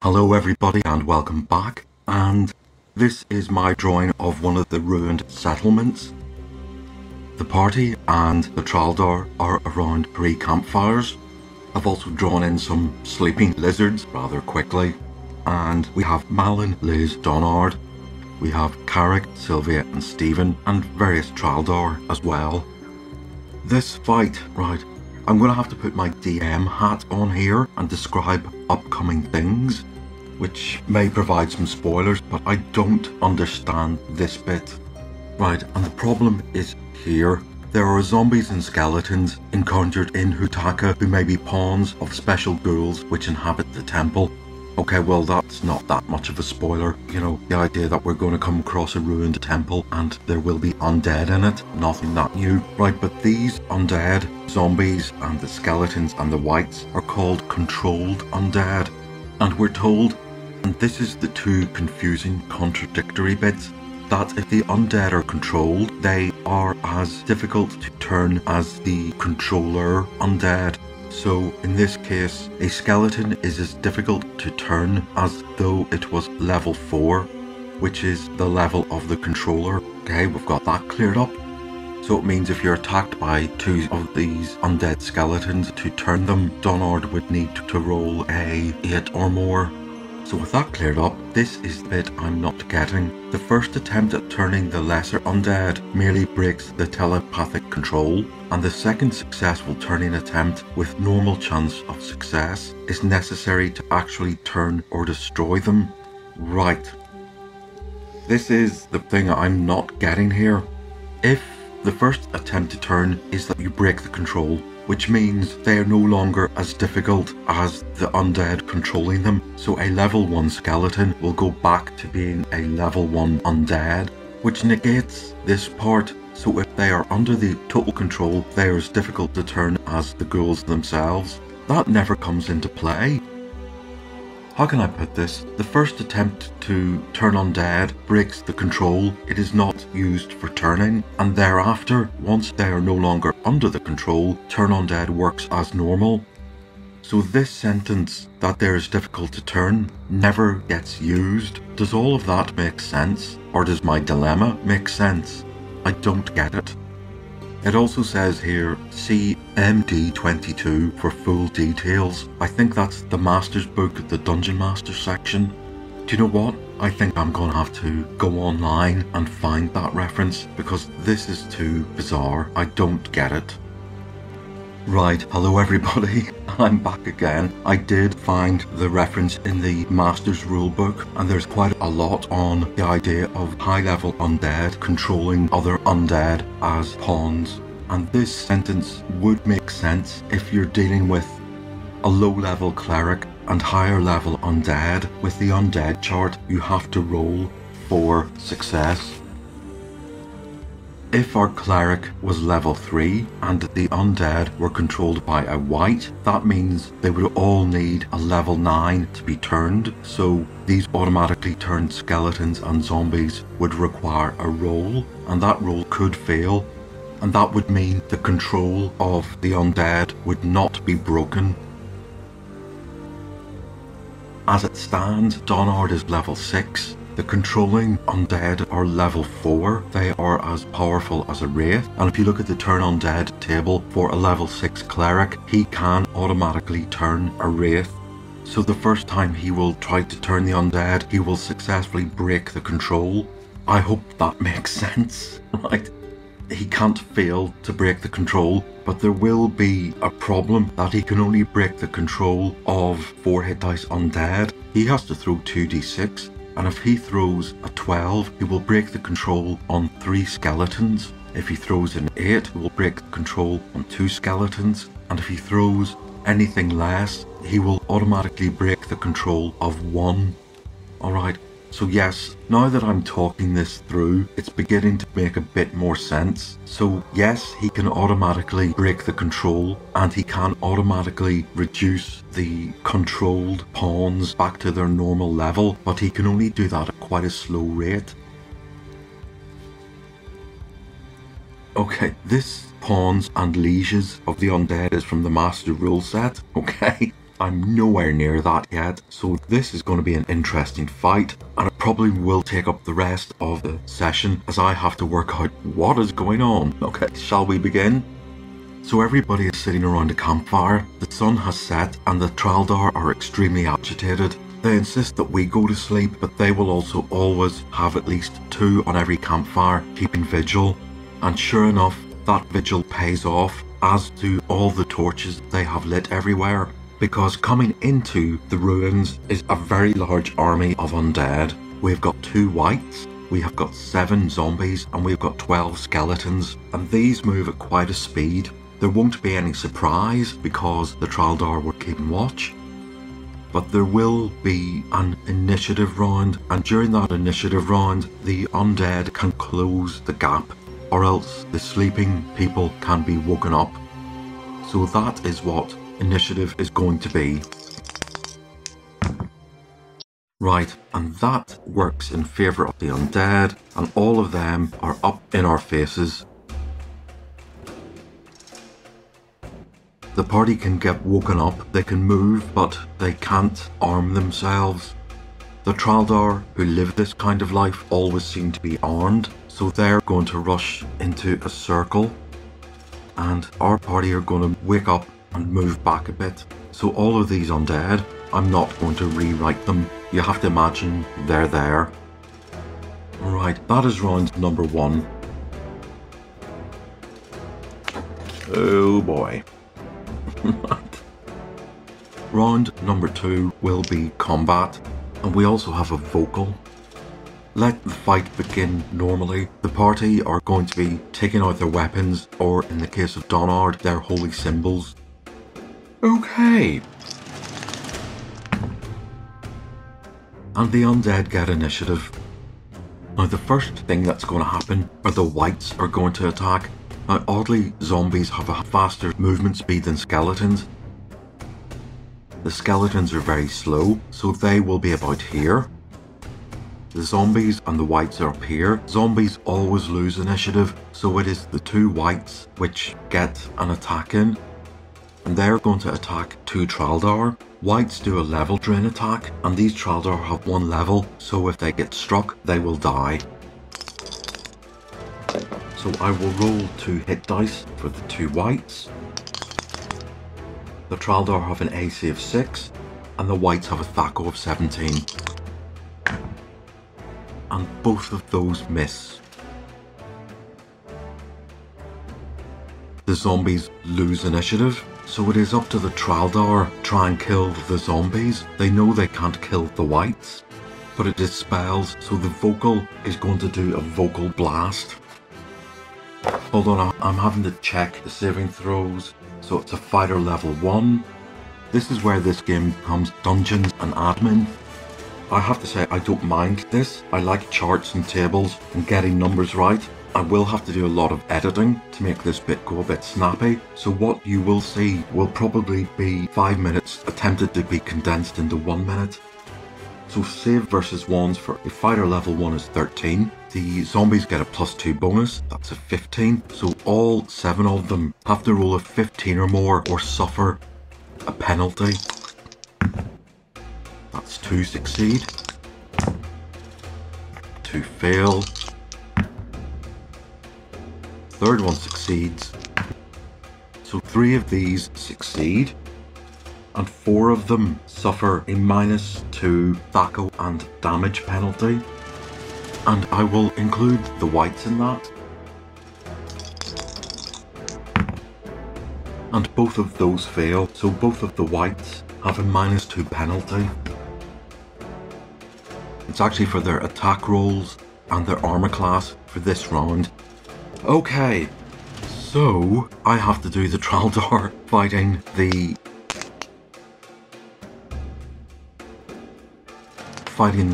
Hello everybody and welcome back, and this is my drawing of one of the ruined settlements. The party and the Traldar are around 3 campfires. I've also drawn in some sleeping lizards rather quickly, and we have Malin, Liz, Donard, we have Carrick, Sylvia and Stephen, and various Traldar as well. This fight, right, I'm going to have to put my DM hat on here and describe upcoming things, which may provide some spoilers, but I don't understand this bit. Right, and the problem is here. There are zombies and skeletons encountered in Hutaka who may be pawns of special ghouls which inhabit the temple. Okay, well that's not that much of a spoiler. You know, the idea that we're going to come across a ruined temple and there will be undead in it, nothing that new. Right, but these undead, zombies and the skeletons and the wights are called controlled undead. And we're told, and this is the two confusing contradictory bits, that if the undead are controlled, they are as difficult to turn as the controller undead. So in this case, a skeleton is as difficult to turn as though it was level 4, which is the level of the controller. Okay, we've got that cleared up. So it means if you're attacked by 2 of these undead skeletons, to turn them, Donard would need to roll a 8 or more. So with that cleared up, this is the bit I'm not getting. The first attempt at turning the lesser undead merely breaks the telepathic control, and the second successful turning attempt with normal chance of success is necessary to actually turn or destroy them. Right. This is the thing I'm not getting here. If the first attempt to turn is that you break the control, which means they are no longer as difficult as the undead controlling them, so a level 1 skeleton will go back to being a level 1 undead, which negates this part. So if they are under the total control, they are as difficult to turn as the ghouls themselves. That never comes into play. How can I put this? The first attempt to turn undead breaks the control. It is not used for turning, and thereafter, once they are no longer under the control, turn undead works as normal. So this sentence, that there is difficult to turn, never gets used. Does all of that make sense? Or does my dilemma make sense? I don't get it. It also says here, see MD22 for full details. I think that's the Master's Book, the Dungeon Master section. Do you know what? I think I'm going to have to go online and find that reference, because this is too bizarre. I don't get it. Right, hello everybody, I'm back again. I did find the reference in the Master's Rulebook, and there's quite a lot on the idea of high-level undead controlling other undead as pawns. And this sentence would make sense if you're dealing with a low-level cleric and higher-level undead. With the undead chart, you have to roll for success. If our cleric was level 3 and the undead were controlled by a wight, that means they would all need a level 9 to be turned, so these automatically turned skeletons and zombies would require a roll, and that roll could fail, and that would mean the control of the undead would not be broken. As it stands, Donard is level 6. The controlling undead are level 4, they are as powerful as a wraith, and if you look at the turn undead table for a level 6 cleric, he can automatically turn a wraith. So the first time he will try to turn the undead, he will successfully break the control. I hope that makes sense, right? He can't fail to break the control, but there will be a problem that he can only break the control of 4 hit dice undead. He has to throw 2d6. And if he throws a 12, he will break the control on 3 skeletons. If he throws an 8, he will break the control on 2 skeletons. And if he throws anything less, he will automatically break the control of 1. Alright, so yes, now that I'm talking this through, it's beginning to make a bit more sense. So yes, he can automatically break the control, and he can automatically reduce the controlled pawns back to their normal level, but he can only do that at quite a slow rate. Okay, this pawns and lieges of the undead is from the Master Rule set, okay? I'm nowhere near that yet, so this is going to be an interesting fight, and it probably will take up the rest of the session as I have to work out what is going on. Okay, shall we begin? So everybody is sitting around a campfire, the sun has set, and the Traldar are extremely agitated. They insist that we go to sleep, but they will also always have at least 2 on every campfire keeping vigil. And sure enough, that vigil pays off, as do all the torches they have lit everywhere, because coming into the ruins is a very large army of undead. We've got 2 whites, we have got 7 zombies, and we've got 12 skeletons, and these move at quite a speed. There won't be any surprise because the Traldar were keeping watch. But there will be an initiative round, and during that initiative round, the undead can close the gap, or else the sleeping people can be woken up. So that is what initiative is going to be. Right, and that works in favour of the undead, and all of them are up in our faces. The party can get woken up, they can move, but they can't arm themselves. The Traldar who live this kind of life always seem to be armed, so they're going to rush into a circle, and our party are going to wake up and move back a bit. So all of these undead, I'm not going to rewrite them, you have to imagine they're there. Alright, that is round number 1. Oh boy. Round number 2 will be combat, and we also have a vocal. Let the fight begin normally. The party are going to be taking out their weapons, or in the case of Donard, their holy symbols. Okay. And the undead get initiative. Now the first thing that's going to happen are the whites are going to attack. Now oddly, zombies have a faster movement speed than skeletons. The skeletons are very slow, so they will be about here. The zombies and the whites are up here. Zombies always lose initiative, so it is the 2 whites which get an attack in. And they're going to attack 2 Traldar. Whites do a level drain attack, and these Traldar have 1 level, so if they get struck, they will die. So I will roll 2 hit dice for the 2 whites. The Traldar have an AC of 6, and the whites have a THAC0 of 17. And both of those miss. The zombies lose initiative, so it is up to the Traldar to try and kill the zombies. They know they can't kill the whites, but it dispels, so the vocal is going to do a vocal blast. Hold on, I'm having to check the saving throws. So it's a fighter level 1. This is where this game becomes Dungeons and Admin. I have to say I don't mind this. I like charts and tables and getting numbers right. I will have to do a lot of editing to make this bit go a bit snappy. So what you will see will probably be 5 minutes attempted to be condensed into 1 minute. So save versus ones for a fighter level 1 is 13. The zombies get a +2 bonus, that's a 15. So all 7 of them have to roll a 15 or more or suffer a penalty. That's 2 succeed, 2 fail, 3rd one succeeds. So 3 of these succeed, and 4 of them suffer a -2 THAC0 and damage penalty. And I will include the whites in that. And both of those fail, so both of the whites have a -2 penalty. It's actually for their attack rolls and their armor class for this round. Okay, so I have to do the Traldar fighting the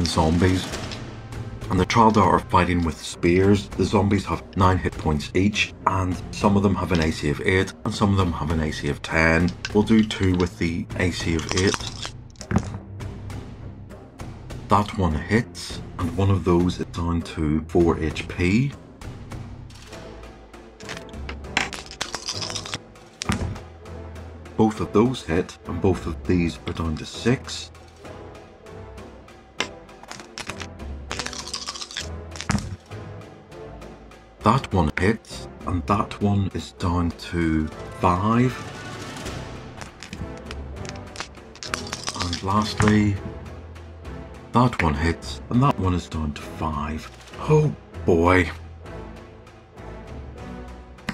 zombies. And the Traldar are fighting with spears. The zombies have 9 hit points each, and some of them have an AC of 8, and some of them have an AC of 10. We'll do 2 with the AC of 8. That one hits, and one of those is down to 4 HP. both of those hit, and both of these are down to 6. That one hits, and that one is down to 5. And lastly, that one hits, and that one is down to 5. Oh boy.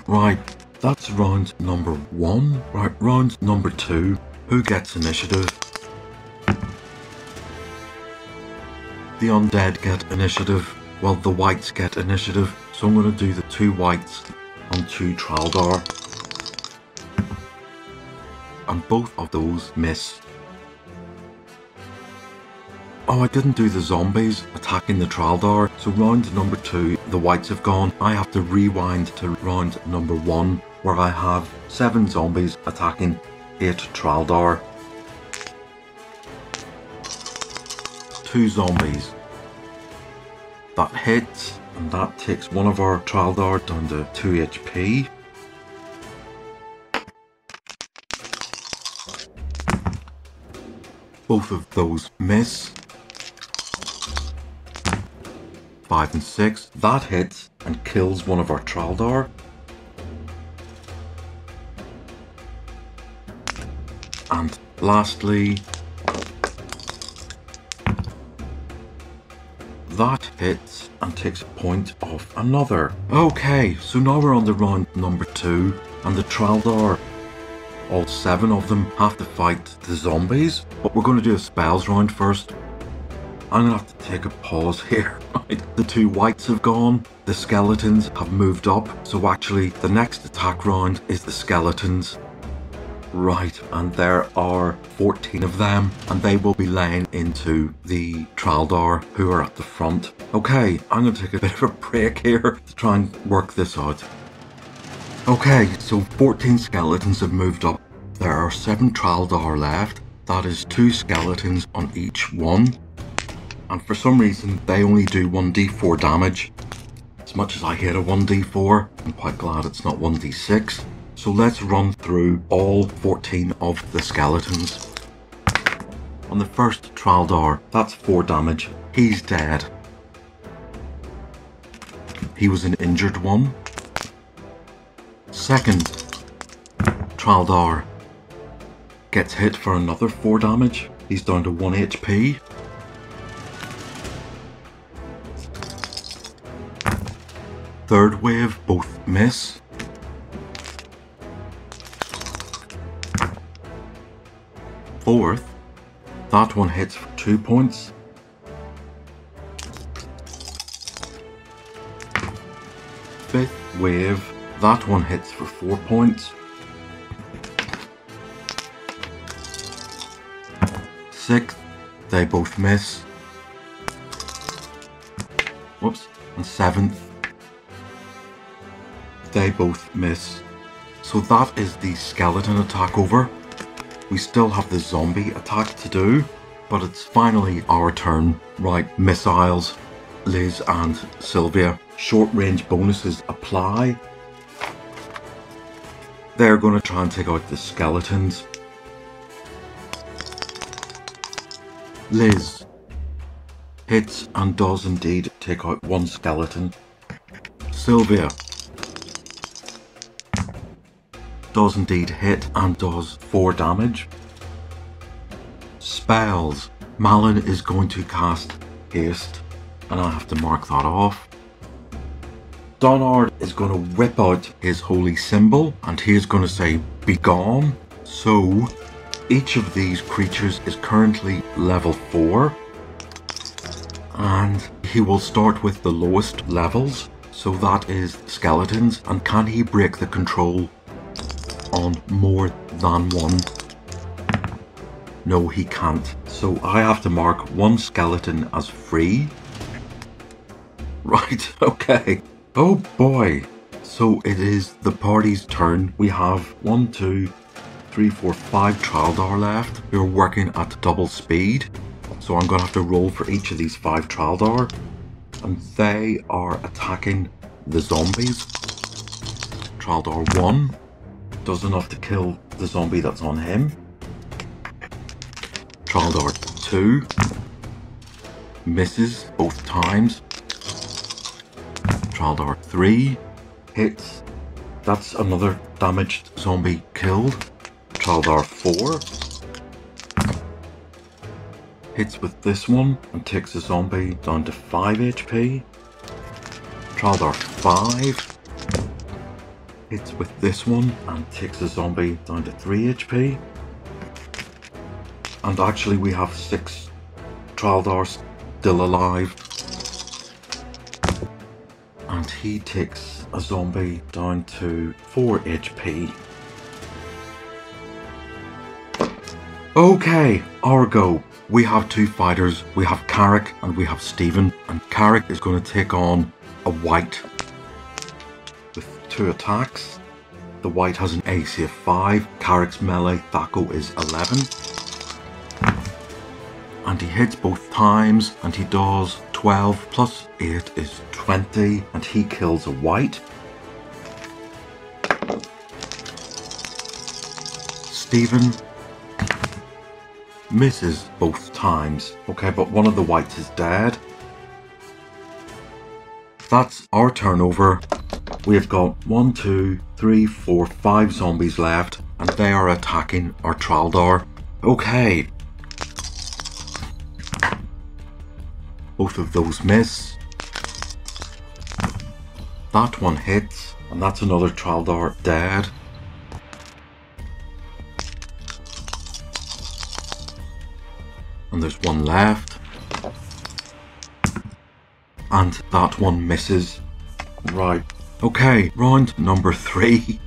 Right, that's round number 1. Right, round number 2. Who gets initiative? The undead get initiative. Well, the whites get initiative. So I'm going to do the 2 whites on 2 Traldar. And both of those miss. Oh, I didn't do the zombies attacking the Traldar. So round number 2, the whites have gone. I have to rewind to round number 1, where I have 7 zombies attacking 8 Traldar. 2 zombies. That hits, and that takes one of our Traldar down to 2 HP. Both of those miss. 5 and 6. That hits and kills one of our Traldar. And lastly, that hits and takes a point off another. Okay, so now we're on to round number 2, and the Traldar, all 7 of them, have to fight the zombies. But we're going to do a spells round first. I'm going to have to take a pause here. The 2 whites have gone, the skeletons have moved up, so actually the next attack round is the skeletons. Right, and there are 14 of them, and they will be laying into the Traldar who are at the front. Okay, I'm going to take a bit of a break here to try and work this out. Okay, so 14 skeletons have moved up. There are 7 Traldar left. That is 2 skeletons on each one. And for some reason, they only do 1d4 damage. As much as I hate a 1d4, I'm quite glad it's not 1d6. So let's run through all 14 of the skeletons. On the first Traldar, that's 4 damage. He's dead. He was an injured one. Second Traldar gets hit for another 4 damage. He's down to 1 HP. Third wave, both miss. Fourth, that one hits for 2 points. Fifth wave, that one hits for 4 points. Sixth, they both miss. Whoops. And seventh, they both miss. So that is the skeleton attack over. We still have the zombie attack to do, but it's finally our turn. Right, missiles, Liz and Sylvia. Short range bonuses apply. They're going to try and take out the skeletons. Liz hits and does indeed take out 1 skeleton. Sylvia does indeed hit and does 4 damage. Spells. Malin is going to cast Haste, and I have to mark that off. Donard is going to whip out his holy symbol, and he is going to say, "Be gone." So, each of these creatures is currently level 4, and he will start with the lowest levels, so that is skeletons. And can he break the control on more than 1? No, he can't. So I have to mark 1 skeleton as free. Right, okay. Oh boy. So it is the party's turn. We have 1, 2, 3, 4, 5 Traldar left who are working at double speed. So I'm going to have to roll for each of these 5 Traldar. And they are attacking the zombies. Traldar 1 does enough to kill the zombie that's on him. Traldar 2 misses both times. Traldar 3 hits. That's another damaged zombie killed. Traldar 4 hits with this one and takes the zombie down to 5 HP. Traldar 5 hits with this one and takes the zombie down to 3 HP. And actually we have 6 Traldars still alive. And he takes a zombie down to 4 HP. Okay, our go. We have 2 fighters. We have Carrick and we have Stephen. And Carrick is going to take on a white with 2 attacks. The white has an AC of 5. Carrick's melee THAC0 is 11. And he hits both times and he does 12 plus 8 is 20 and he kills a white. Stephen misses both times. Okay, but one of the whites is dead. That's our turnover. We've got 1, 2, 3, 4, 5 zombies left and they are attacking our Traldar. Okay. Both of those miss. That one hits, and that's another Traldar dead. And there's one left. And that one misses. Right. Okay, round number 3.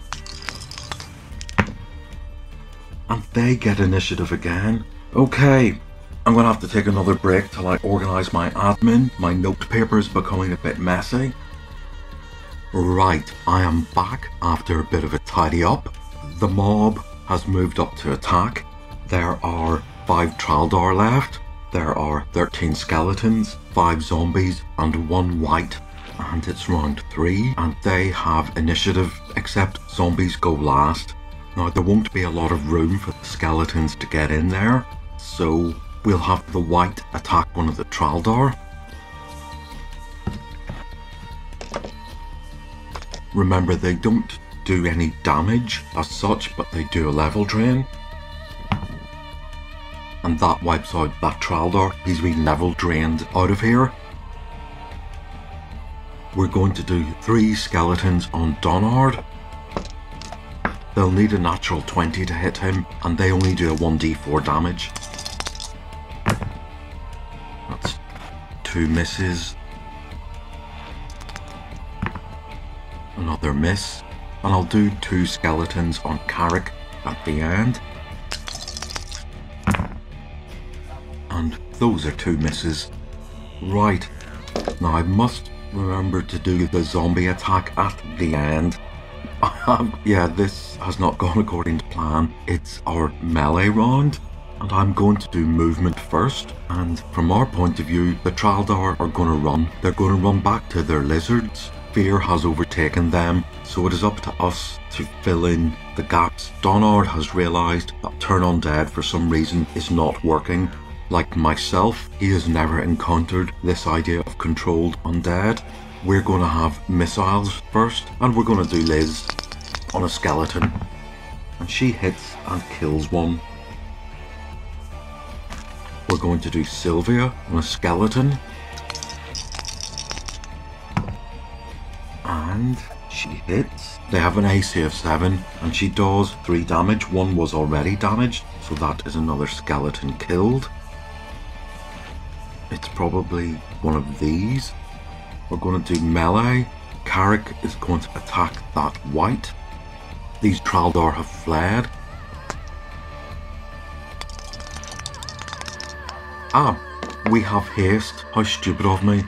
And they get initiative again. Okay. I'm going to have to take another break till I organise my admin. My notepaper is becoming a bit messy. Right, I am back after a bit of a tidy up. The mob has moved up to attack. There are 5 Traldar left. There are 13 skeletons, 5 zombies and 1 white. And it's round 3 and they have initiative, except zombies go last. Now there won't be a lot of room for the skeletons to get in there, so we'll have the white attack one of the Traldar. Remember, they don't do any damage as such, but they do a level drain. And that wipes out that Traldar. He's been level drained out of here. We're going to do 3 skeletons on Donard. They'll need a natural 20 to hit him, and they only do a 1d4 damage. That's 2 misses. Another miss. And I'll do 2 skeletons on Carrick at the end. And those are 2 misses. Right. Now I must remember to do the zombie attack at the end. Yeah, this has not gone according to plan. It's our melee round. And I'm going to do movement first, and from our point of view, the Traldar are going to run. They're going to run back to their lizards. Fear has overtaken them, so it is up to us to fill in the gaps. Donard has realised that Turn Undead for some reason is not working. Like myself, he has never encountered this idea of controlled undead. We're going to have missiles first, and we're going to do Liz on a skeleton. And she hits and kills one. We're going to do Sylvia on a skeleton. And she hits. They have an AC of 7 and she does 3 damage. 1 was already damaged, so that is another skeleton killed. It's probably one of these. We're going to do melee. Carrick is going to attack that white. These Traldar have fled. Ah, we have haste. How stupid of me.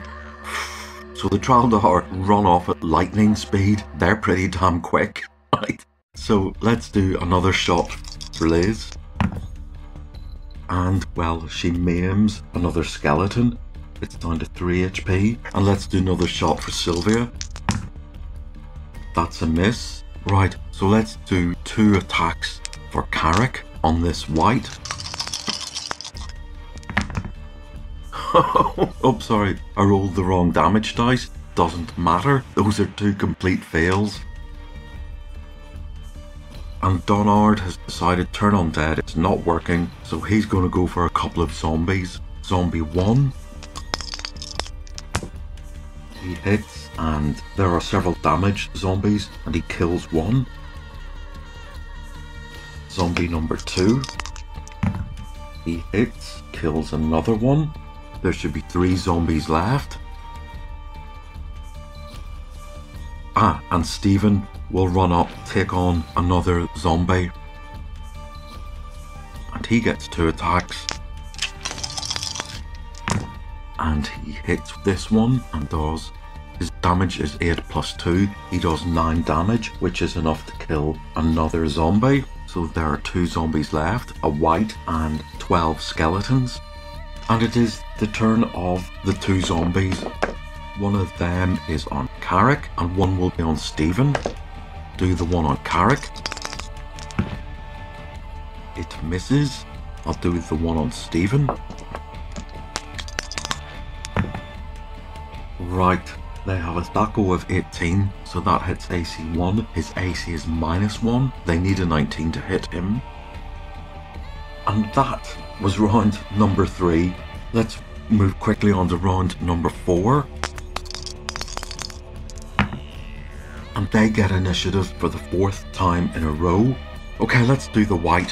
So the Traldar run off at lightning speed. They're pretty damn quick. Right. So let's do another shot for Liz. And, well, she maims another skeleton. It's down to 3 HP. And let's do another shot for Sylvia. That's a miss. Right, so let's do 2 attacks for Carrick on this white. Oh, sorry, I rolled the wrong damage dice. Doesn't matter, those are two complete fails. And Donard has decided turn undead is not working, so he's going to go for a couple of zombies. Zombie 1. He hits, and there are several damaged zombies, and he kills one. Zombie number 2. He hits, kills another one. There should be 3 zombies left. And Stephen will run up, take on another zombie. And he gets 2 attacks. And he hits this one and does. His damage is 8 plus 2. He does 9 damage, which is enough to kill another zombie. So there are 2 zombies left, a white and 12 skeletons. And it is the turn of the 2 zombies. One of them is on Carrick and one will be on Stephen. Do the one on Carrick. It misses. I'll do the one on Stephen. Right, they have a DACO of 18, so that hits AC 1. His AC is -1. They need a 19 to hit him. And that was round number 3. Let's move quickly on to round number 4. And they get initiative for the 4th time in a row. Okay, let's do the white,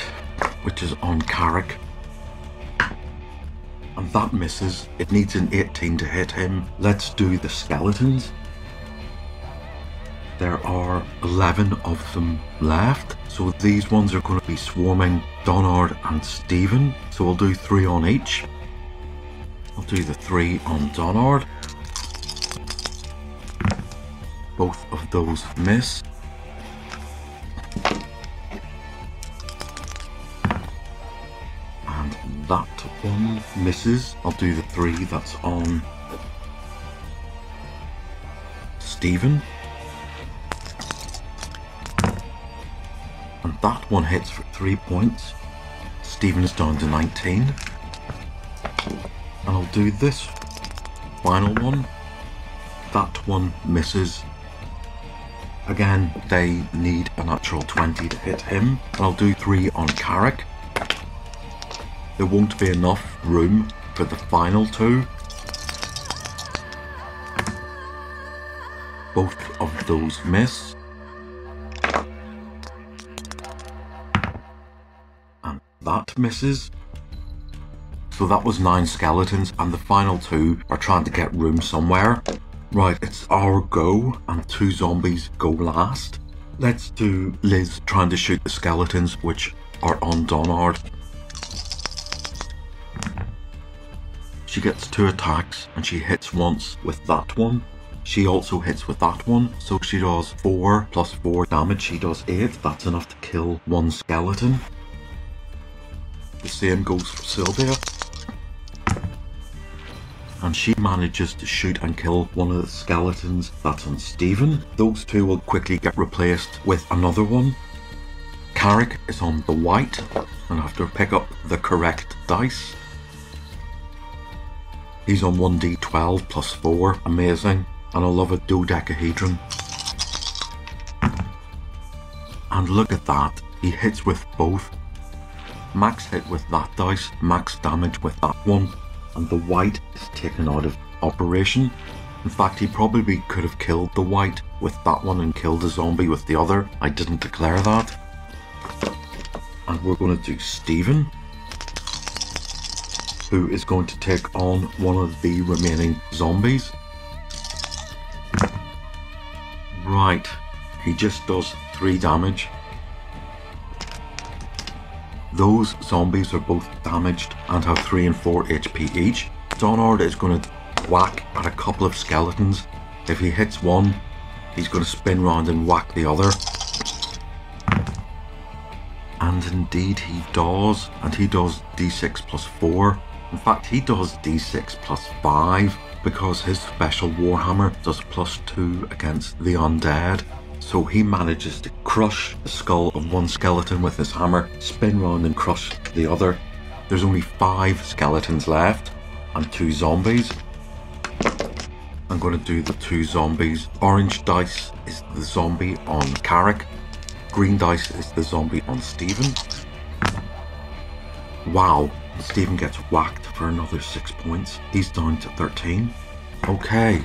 which is on Carrick. And that misses. It needs an 18 to hit him. Let's do the skeletons. There are 11 of them left. So these ones are going to be swarming Donard and Stephen. So we'll do 3 on each. I'll do the 3 on Donard. Both of those miss. And that one misses. I'll do the 3 that's on Stephen. And that one hits for 3 points. Stephen is down to 19. And I'll do this final one. That one misses. Again, they need a natural 20 to hit him. And I'll do 3 on Carrick. There won't be enough room for the final 2. Both of those miss. And that misses. So that was 9 skeletons, and the final 2 are trying to get room somewhere. Right, it's our go, and 2 zombies go last. Let's do Liz trying to shoot the skeletons, which are on Donard. She gets 2 attacks, and she hits once with that one. She also hits with that one, so she does 4 plus 4 damage. She does 8. That's enough to kill 1 skeleton. The same goes for Sylvia. And she manages to shoot and kill one of the skeletons that's on Stephen. Those 2 will quickly get replaced with another one. Carrick is on the white and have to pick up the correct dice. He's on 1d12 plus 4, amazing, and I love a dodecahedron. And look at that, he hits with both. Max hit with that dice, max damage with that one. And the white is taken out of operation. In fact, he probably could have killed the white with that one and killed the zombie with the other. I didn't declare that. And we're going to do Stephen, who is going to take on one of the remaining zombies. Right, he just does 3 damage. Those zombies are both damaged and have 3 and 4 HP each. Donard is going to whack at a couple of skeletons. If he hits one, he's going to spin round and whack the other. And indeed he does. And he does d6 plus 4. In fact, he does d6 plus 5 because his special Warhammer does plus 2 against the undead. So he manages to crush the skull of one skeleton with his hammer, spin round and crush the other. There's only 5 skeletons left and 2 zombies. I'm going to do the 2 zombies. Orange dice is the zombie on Carrick. Green dice is the zombie on Stephen. Wow, Stephen gets whacked for another 6 points. He's down to 13. Okay.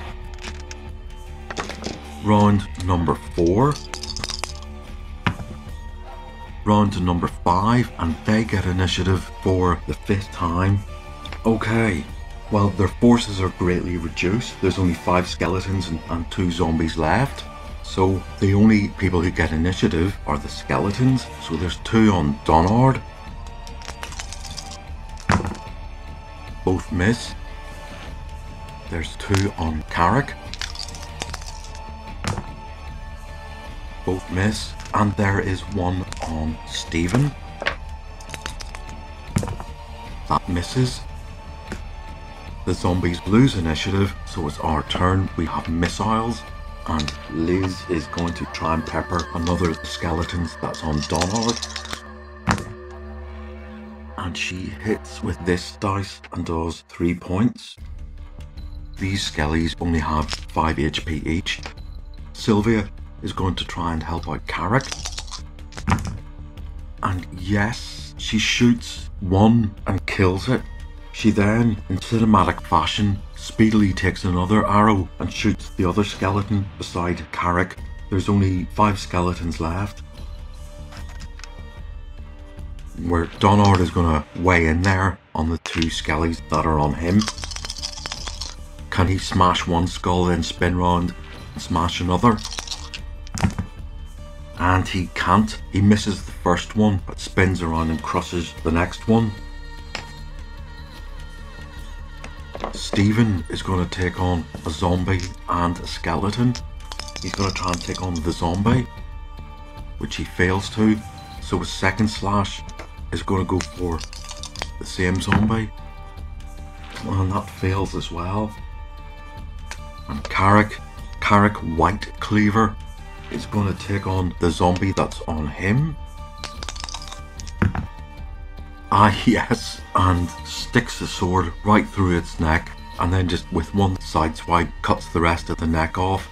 Round number 4. Round to number 5, and they get initiative for the 5th time. Okay. Well, their forces are greatly reduced. There's only 5 skeletons and 2 zombies left. So the only people who get initiative are the skeletons. So there's 2 on Donard. Both miss. There's 2 on Carrick. Both miss. And there is 1 on Stephen. That misses. The zombies lose initiative, so it's our turn. We have missiles, and Liz is going to try and pepper another skeletons that's on Donald. And she hits with this dice and does 3 points. These skellies only have 5 HP each. Sylvia is going to try and help out Carrick. And yes, she shoots 1 and kills it. She then, in cinematic fashion, speedily takes another arrow and shoots the other skeleton beside Carrick. There's only 5 skeletons left. Where Donard is going to weigh in there on the 2 skellies that are on him. Can he smash one skull, then spin round and smash another? And he can't. He misses the first one, but spins around and crushes the next one. Stephen is going to take on a zombie and a skeleton. He's going to try and take on the zombie, which he fails to. So his second slash is going to go for the same zombie. And that fails as well. And Carrick White Cleaver is going to take on the zombie that's on him. Ah yes, and sticks the sword right through its neck, and then just with one side swipe cuts the rest of the neck off.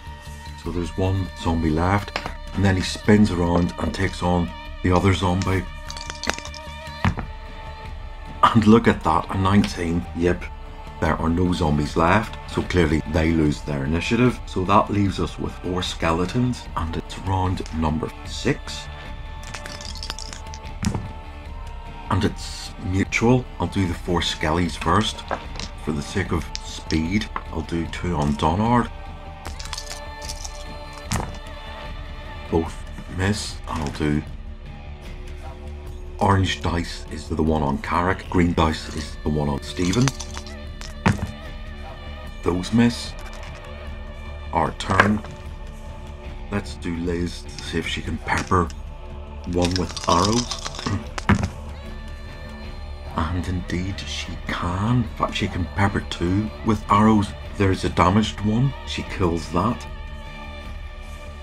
So there's 1 zombie left, and then he spins around and takes on the other zombie. And look at that, a 19. Yep, there are no zombies left, so clearly they lose their initiative. So that leaves us with 4 skeletons, and it's round number 6. And it's mutual. I'll do the 4 skellies first. For the sake of speed, I'll do 2 on Donard. Both miss. I'll do orange dice is the one on Carrick. Green dice is the one on Stephen. Those miss. Our turn. Let's do Liz to see if she can pepper 1 with arrows. And indeed she can. In fact, she can pepper 2 with arrows. There's a damaged one. She kills that.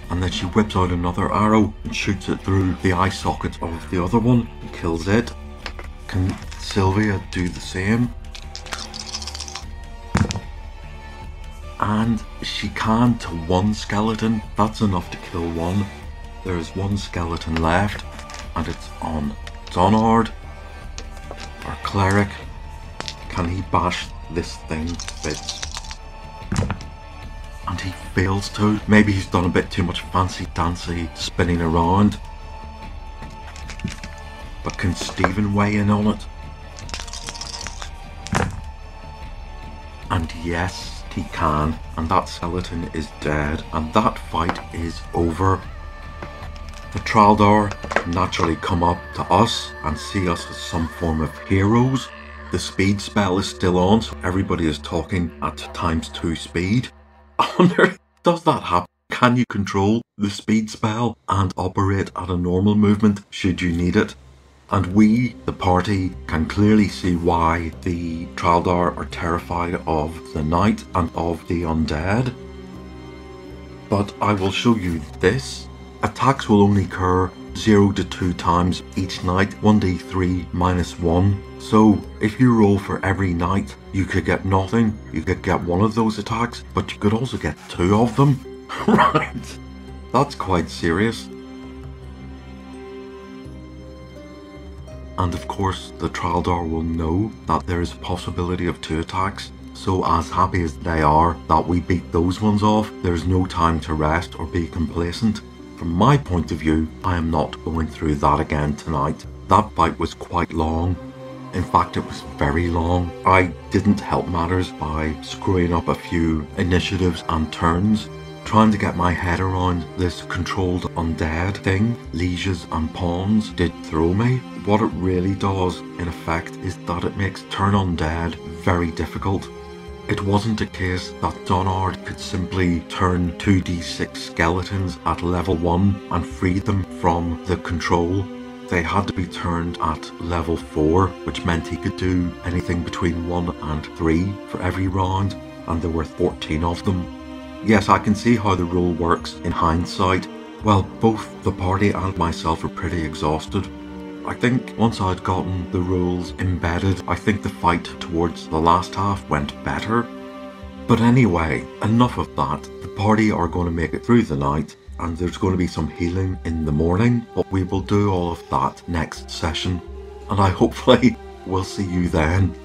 And then she whips out another arrow and shoots it through the eye socket of the other one and kills it. Can Sylvia do the same? And she can to 1 skeleton. That's enough to kill 1. There is 1 skeleton left, and it's on Donard. Our cleric. Can he bash this thing to bits? And he fails to. Maybe he's done a bit too much fancy dancy spinning around. But can Stephen weigh in on it? And yes, he can. And that skeleton is dead. And that fight is over. The Traldar naturally come up to us and see us as some form of heroes. The speed spell is still on, so everybody is talking at ×2 speed. I wonder, does that happen? Can you control the speed spell and operate at a normal movement should you need it? And we, the party, can clearly see why the Traldar are terrified of the night and of the undead. but I will show you this. Attacks will only occur 0 to 2 times each night, 1d3 minus 1. So if you roll for every night, you could get nothing. You could get one of those attacks, but you could also get 2 of them. Right? That's quite serious. And of course, the Traldar will know that there is a possibility of 2 attacks. So as happy as they are that we beat those ones off, there's no time to rest or be complacent. From my point of view, I am not going through that again tonight. That fight was quite long. In fact, it was very long. I didn't help matters by screwing up a few initiatives and turns. Trying to get my head around this controlled undead thing, lieges and pawns, did throw me. What it really does, in effect, is that it makes turn undead very difficult. It wasn't a case that Donard could simply turn 2d6 skeletons at level 1 and free them from the control. They had to be turned at level 4, which meant he could do anything between 1 and 3 for every round, and there were 14 of them. Yes, I can see how the rule works in hindsight. Well, both the party and myself are pretty exhausted. I think once I'd gotten the rules embedded, I think the fight towards the last half went better. But anyway, enough of that. The party are going to make it through the night, and there's going to be some healing in the morning, but we will do all of that next session. And I hopefully will see you then.